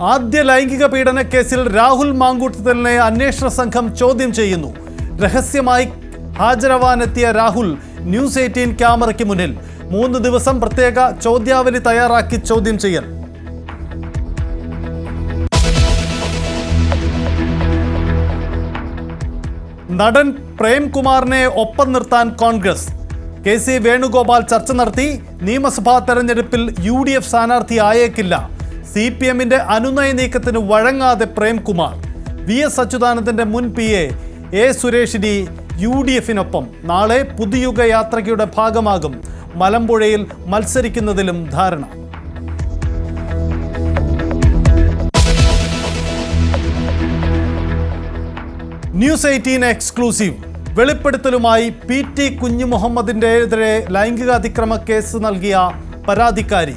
ആദ്യ ലൈംഗിക പീഡന കേസിൽ രാഹുൽ മാങ്കൂട്ടത്തിലിനെ അന്വേഷണ സംഘം ചോദ്യം ചെയ്യുന്നു. രഹസ്യമായി ഹാജരാവാനെത്തിയ രാഹുൽ ന്യൂസ് 18 ക്യാമറയ്ക്ക് മുന്നിൽ 3 ദിവസം പ്രത്യേക ചോദ്യാവലി തയ്യാറാക്കി ചോദ്യം ചെയ്യൽ. നടൻ പ്രേംകുമാറിനെ ഒപ്പം നിർത്താൻ കോൺഗ്രസ്. KC വേണുഗോപാൽ ചർച്ച നടത്തി. നിയമസഭാ തെരഞ്ഞെടുപ്പിൽ UDF സ്ഥാനാർത്ഥി ആയേക്കില്ല. CPMന്റെ അനുനയ നീക്കത്തിന് വഴങ്ങാതെ പ്രേംകുമാർ. VS അച്യുതാനന്ദന്റെ മുൻ PA A സുരേഷിനി UDFനൊപ്പം. നാളെ പുതുയുഗ യാത്രയ്ക്കുടെ ഭാഗമാകും. മലമ്പുഴയിൽ മത്സരിക്കുന്നതിലും ധാരണ. News 18 exclusive. വെളിപ്പെടുത്തലുമായി PT കുഞ്ഞുമുഹമ്മദിനെതിരെ ലൈംഗിക അതിക്രമ കേസ് നൽകിയ പരാതിക്കാരി.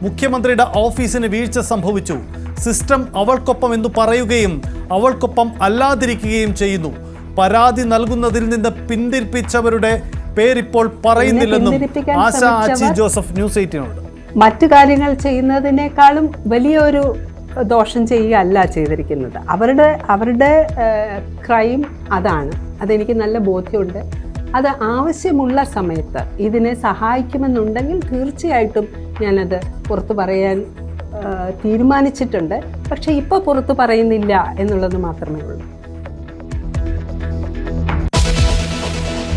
മുഖ്യമന്ത്രിയുടെ ഓഫീസിന് വീഴ്ച സംഭവിച്ചു. സിസ്റ്റം അവൾക്കൊപ്പം എന്ന് പറയുകയും അവൾക്കൊപ്പം അല്ലാതിരിക്കുകയും ചെയ്യുന്നു. പരാതി നൽകുന്നതിൽ നിന്ന് പിന്തിരിപ്പിച്ചവരുടെ പേരിപ്പോൾ പറയുന്നില്ലെന്നും ആശ ആച്ചി ജോസഫ് ന്യൂസ് 18നോട്. മറ്റു കാര്യങ്ങൾ ചെയ്യുന്നതിനേക്കാളും വലിയൊരു ദോഷം ചെയ്യുകയല്ല ചെയ്തിരിക്കുന്നത്. അവരുടെ ക്രൈം അതാണ്. അതെനിക്ക് നല്ല ബോധ്യമുണ്ട്. അത് ആവശ്യമുള്ള സമയത്ത് ഇതിനെ സഹായിക്കുമെന്നുണ്ടെങ്കിൽ തീർച്ചയായിട്ടും ഞാനത് പുറത്തു പറയാൻ തീരുമാനിച്ചിട്ടുണ്ട്. പക്ഷേ ഇപ്പോൾ പുറത്തു പറയുന്നില്ല എന്നുള്ളത് മാത്രമേ ഉള്ളൂ.